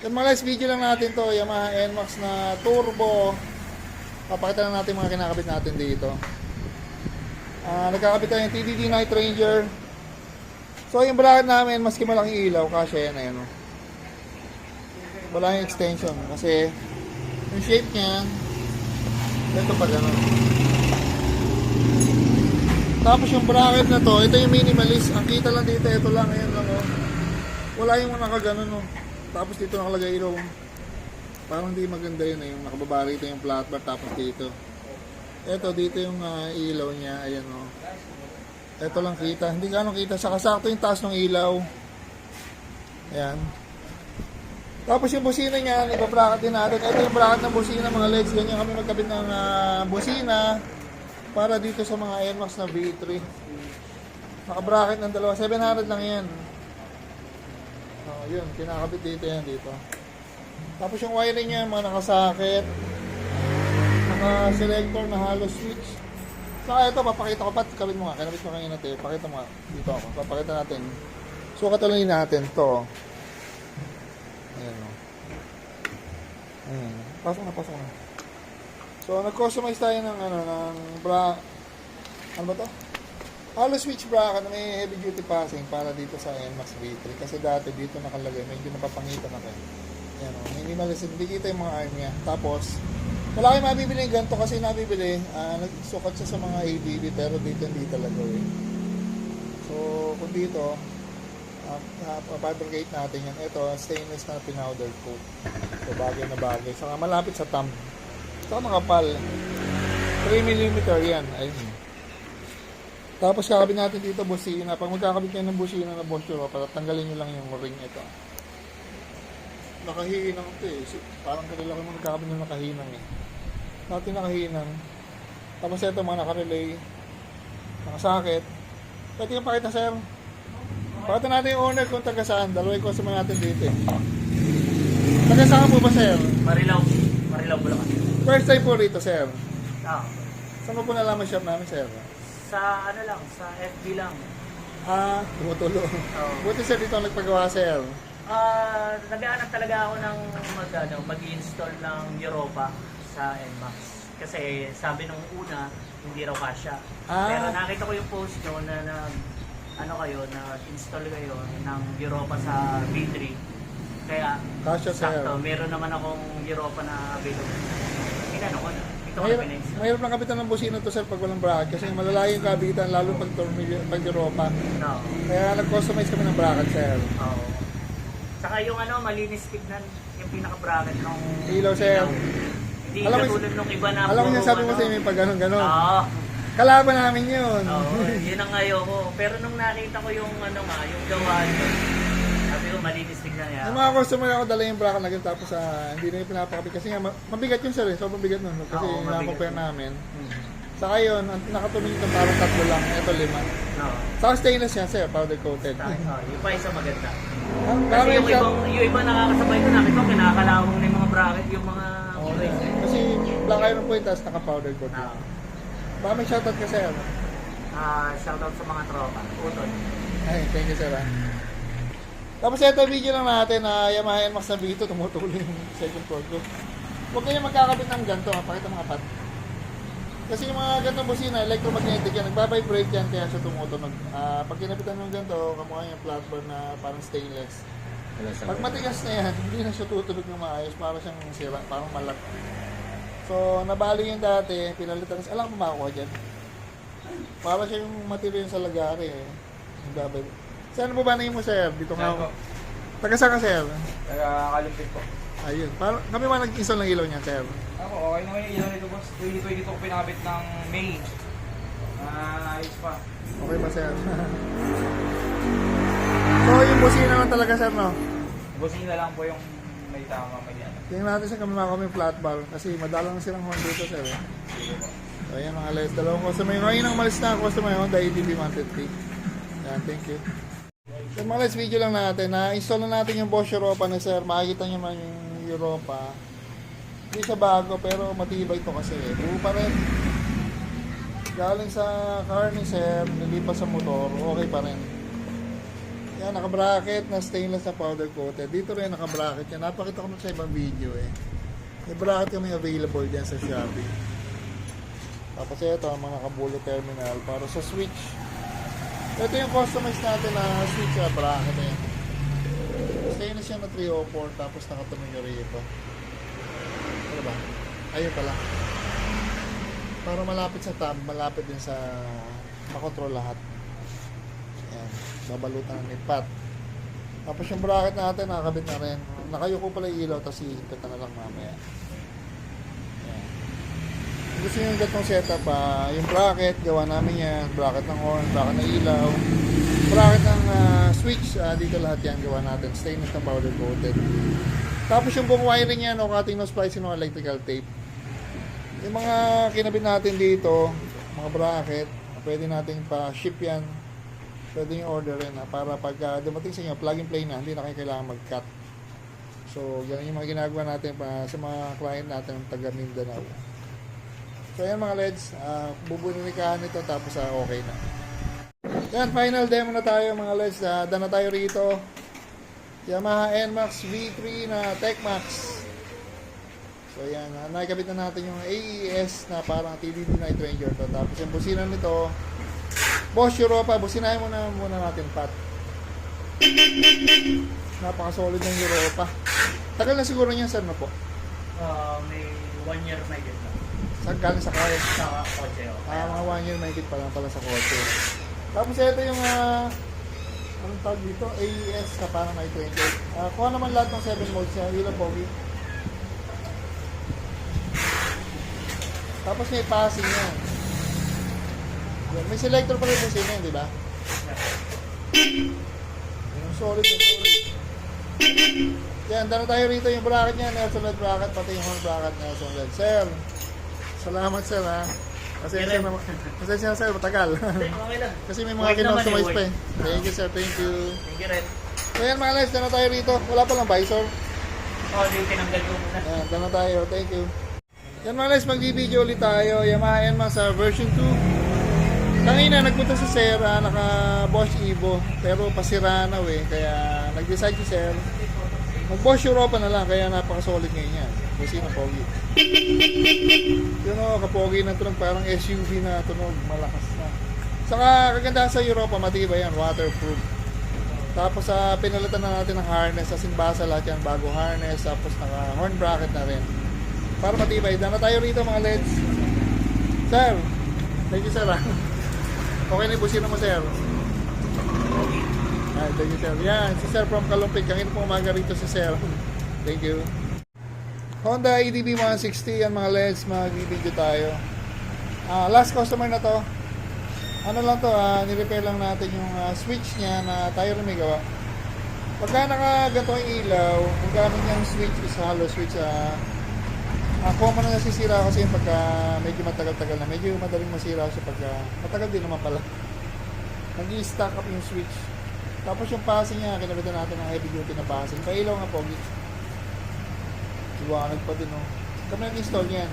Yung mga last video lang natin to, Yamaha NMAX na turbo. Papakita lang natin mga kinakabit natin dito. Nagkakabit tayo yung TDD Night Ranger. So yung bracket namin, maski malaking ilaw, kasya yan, ayun. Wala yung extension kasi yung shape niya, ito pa gano'n. Tapos yung bracket na to, ito yung minimalist. Ang kita lang dito, ito lang, ayan lang, oh. Wala yung nakaganon, oh. Tapos dito nakalagay ilaw. Parang hindi maganda yun, yung nakababa rito yung flat bar, tapos dito. Ito, dito yung ilaw niya, ayan, oh. Ito lang kita, hindi gano'ng kita. Saka sakto yung taas ng ilaw. Ayan. Tapos yung busina niya, ipa-bracket din natin. Ito yung bracket ng busina, mga legs. Ganyan kami magkabit ng busina para dito sa mga NMAX na V3. Naka-bracket ng dalawa. 700 lang yan. Yun, kinakabit dito yan dito. Tapos yung wiring niya, mga nakasakit. Naka-selector na hollow switch. Saka ito, papakita ko. Kabit mo nga. Kinabit mo kanina natin. Pakita mo nga. Dito ako. Papakita natin. So, katulungin natin to. Ayan o. Ayan. Pasok na. So, nag-customize tayo ng ano ba to? Hollow switch bracket na may heavy duty passing para dito sa NMAX V3. Kasi dati dito nakalagay, medyo napapangitan ako. Ayan o. Minimalist. Hindi kita yung mga arm niya. Tapos, wala kayong mabibili yung ganito kasi nabibili. Nagsukat siya sa mga ABB pero dito hindi talaga eh. So, kung dito, fabricate natin yan. Ito, stainless na pinowder coat. So, bagay na bagay. Saka malapit sa thumb. Saka makapal. 3mm yan. Ayun. Tapos kakabit natin dito busina. Pag magkakabit kayo ng busina na Boschero, tanggalin nyo lang yung ring ito. Nakahinang ito eh. Parang kalilaki mo nagkakabit ng nakahinang eh. Natin nakahinang. Tapos ito mga nakarelay. Nakasakit. Pwede yung pakita sir. Pakita natin yung owner kung taga saan. Dalawa yung customer natin dito eh. Taga saan po ba sir? Marilao po lang. First time po rito sir. Saan mo po nalaman shop namin sir? Sa ano lang, sa FB lang. Tumutulo. Buti sir dito nagpagawa sir. Nag-aanap talaga ako ng mag-install ng Europa sa NMAX. Kasi sabi nung una, hindi raw kasya. Pero nakita ko yung post nyo na install kayo ng Europa sa V3. Kaya, Kasya sir. sakto, meron naman akong Europa na available. Inano ko na. Ito ko na pinainstall. Mahirap lang kapitan ng busina to sir pag walang bracket kasi malalayo yung kabitan lalo pag Europa. No. Kaya nag-customize kami ng bracket sir. Oo. Saka yung malinis tignan, yung pinaka-bracket ng Ilaw sir. Hindi Alam mo, katulad nung iba na alam mo puro, yung sabi mo sa inyo pag ganon. Oo. Kalaban namin yun. Oo, yun ang ayoko. Pero nung nakita ko yung yung gawa nyo, sabi ko malinis tignan yan. Yung mga customer ako dala yung bracket na ganun tapos hindi na yung pinapakabit kasi nga mabigat yun sir eh. Sobrang bigat nun kasi na-compare namin. Saka yun, ang nakatuloy ito parang 3 lang. Ito 5. No. Saka stainless yan sir, powder coated. Yung pa isa maganda. Kasi Kasi yung iba nakakasabay ko nakita ko kinakalawang na yung mga bracket, yung mga kasi black iron po yung tapos naka-powder coat. Baka may shoutout ka sir. Shoutout sa mga tropa. Utol. Ay, thank you sir. Tapos ito video lang natin na Yamaha NMAX na V2 tumutuloy yung second cord ko. Huwag kayo magkakabit ng ganito, pakita mga pat. Kasi yung mga ganitong busina, electromagnetic yan, nagbabibrate yan kaya siya tumutunog. Pag kinabitan ng ganito, kamukha yung flat bar na parang stainless. Pag matigas na yan, hindi na siya tutunog ng maayos, parang siyang sira, parang malat. So, nabali yung dati, pinalitan. Alam mo makakuha dyan? Parang siya yung material sa lagari eh. Saan mo ba na mo sir? Dito nga ako. Taga saan ka sir? Taga-Kalumpit po. Ayun. Kami ba nag-install ng ilaw niya sir? Ako, okay naman yung ilaw nito boss. 2022 ko pinakabit ng May. Ayos pa. Okay ba sir? So, yung busina lang talaga sir no? Busina lang po yung may tama may yan. Tingnan natin sa kami kami flat bar kasi madalang silang Honda dito sir eh. So, ayan mga les. Dalawang customer. Ngayon ang malis na customer Honda ADB 150. Ayan, thank you. So mga les, video lang natin. Na-install na natin yung Bosch Europa na sir. Makikita nyo man yung Europa. Hindi siya bago pero matibay ito kasi eh. Buo pa rin. Galing sa car ni sir, nilipas sa motor, okay pa rin. Yan, naka-bracket na stainless na powder coated. Dito rin naka-bracket yan. Napakita ko na sa ibang video eh. May bracket kami available dyan sa Shopee. Tapos ito, ang mga naka-bullet terminal para sa switch. Ito yung customize natin na switch bracket eh. Stainless yan na 304 tapos nakatunog yung rito. Ano ba? Ayun pala. Para malapit sa tab, malapit din sa makontrol lahat. Ayan, babalutan ng pat. Tapos yung bracket natin, nakakabit na rin. Nakayuko pala yung ilaw, tapos iikot na lang mamaya. Ayan. Kung gusto nyo yung gatong setup, yung bracket, gawa namin yan. Bracket ng horn, bracket ng ilaw. Bracket ng switch, dito lahat yan gawa natin. Stainless na powder coated. Tapos yung buong wiring yan, cutting nose splicing ng electrical tape. Yung mga kinabit natin dito, mga bracket, pwede nating pa-ship yan. Pwede yung order rin para pag dumating sa inyo, plug and play na, hindi na kayo kailangan mag-cut. So, yan yung mga ginagawa natin pa sa mga client natin ng taga Mindanao. So, yan mga LEDs, bubunikahan nito tapos okay na. Yan, final demo na tayo mga LEDs. Daan na tayo rito. Yamaha NMAX V3 na TechMax. So yan, nakikabit na natin yung AES na parang TDD Night Ranger to. Tapos yung busina nito, Bosch Europa, businahin muna natin pat. Napaka-solid ng Europa. Tagal na siguro niyan, sir, na po? May 1 year na yun lang. Saan galing sa kaya? Sa kotse, Mga 1 year na higit pa lang pala sa kotse. Tapos ito yung, anong tawag dito? AES na parang Night Ranger. Kuha naman lahat ng 7 modes niya, yun ang pogi. Tapos may passing yan. Yan. May selector pa rin po siya yan, di ba? Yung solid na solid. Yan, dala tayo rito yung bracket niya, Nelson LED bracket, pati yung horn bracket Nelson LED. Sir, salamat sir ha. Pasensya na sir, matagal. Okay lang. Kasi may mga kinostomize pa eh. Thank you sir, thank you. Thank you rin. So yan mga guys, dala tayo rito. Wala pa lang visor. Yung tinanggal ko muna. Yan, dala tayo, thank you. Yan mga guys, mag-video ulit tayo. Yamaha NMAX sa version 2. Kanina, nagpunta si Sir, naka-Bosch Evo. Pero pasira na kaya nag-decide si Sir. Mag-Bosch Europa na lang, kaya napaka-solid ngayon yan. Kasi na pogi. Yun o, kapogi na tunog, parang SUV na tunog, malakas na. Saka kaganda sa Europa, matibay yan, waterproof. Tapos pinalitan na natin ng harness, sa sinbasa lahat yan, bago harness, tapos naka-horn bracket na rin. Para matibay. Dana tayo rito mga LEDs. Sir, thank you sir Okay na yung busina mo sir. Ay, thank you sir. Yan, si sir from Kalumpig. Kangin po umaga rito si sir. Thank you. Honda EDB 160. Yan mga LEDs. Mag-video tayo. Last customer na to. Ano lang to, nirepair lang natin yung switch niya na tayo rin may gawa. Pagka nakaganto yung ilaw, kung gamit niyang switch is hollow switch, common na nasisira kasi yung pagka medyo matagal-tagal na. Medyo madaling masira siya pagka matagal din naman pala. Nag-i-stack up yung switch. Tapos yung passing niya, kinabitan natin ng heavy duty na passing. Pailaw nga pogi. Iwanag pa din oh. Kami nag-install yan.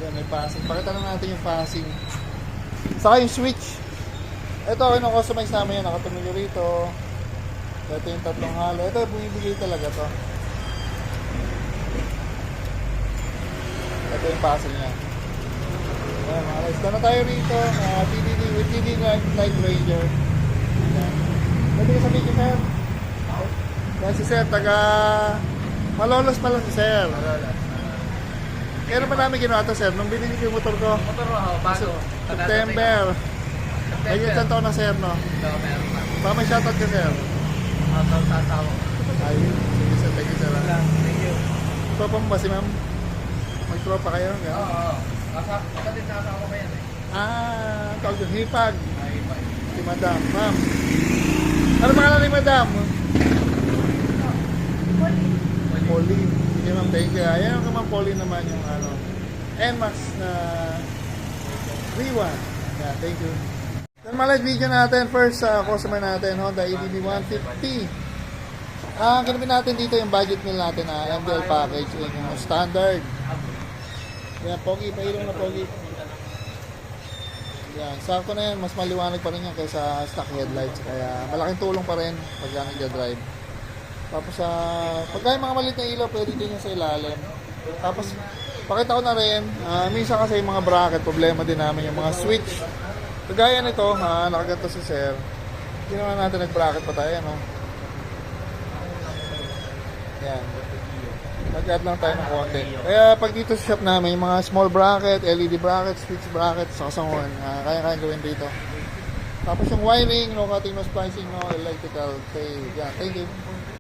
Yan, may passing. Pakita na natin yung passing. Saka yung switch. Ito, customize namin yan. Nakatumilo rito. Ito yung tatlong halo. Ito, bumibigay talaga to. Ito yung passing niya. Ayan mga guys. Dala tayo rito. TDD with TDD Night Ranger. Ayan. Pwede ka sabihin ko sir. Yan si sir. Taga Malolos pa lang si sir. Kaya pa namin ginawa ito sir. Nung binili ko yung motor ko. Motor bago. September. Ayun isang taon na sir no. Baka may shoutout ka sir. Shoutout sa asawa. Ayun. Sige sir. Thank you sir. Thank you. Tropa mo ba si ma'am? Magtropa kayo? Oo. Kapatid sa asawa ko yan eh. Tawag yun. Hipag. Ay, Si madam. Ma'am. Ano pangalan ni madam? Pauline. Sige ma'am. Thank you. Ayan ka ma'am Pauline naman yung NMAX na V1. Yeah, thank you. Then malag video natin. First customer natin. Honda EDB 150. Ang kinabit natin dito yung budget meal natin na MDL package. Yung standard. Yan, pogi. Pahilong na pogi. Yan, sakto na yan, mas maliwanag pa rin yan kaysa stock headlights. Kaya malaking tulong pa rin pag yan nagda-drive. Tapos pagka yung mga maliit na ilaw, pwede din yan sa ilalim. Tapos, pakita ko na rin, minsan kasi yung mga bracket, problema din namin yung mga switch. Kagaya nito, nakaganto si Sir. Hindi naman natin nag-bracket pa tayo, no? Yan. Nag-add lang tayo ng konti. Kaya pag dito sa shop namin, yung mga small bracket, LED bracket, switch bracket, sa kasanguan, kaya-kaya gawin dito. Tapos yung wiring, no cutting, no splicing, no electrical. Okay, yan. Thank you.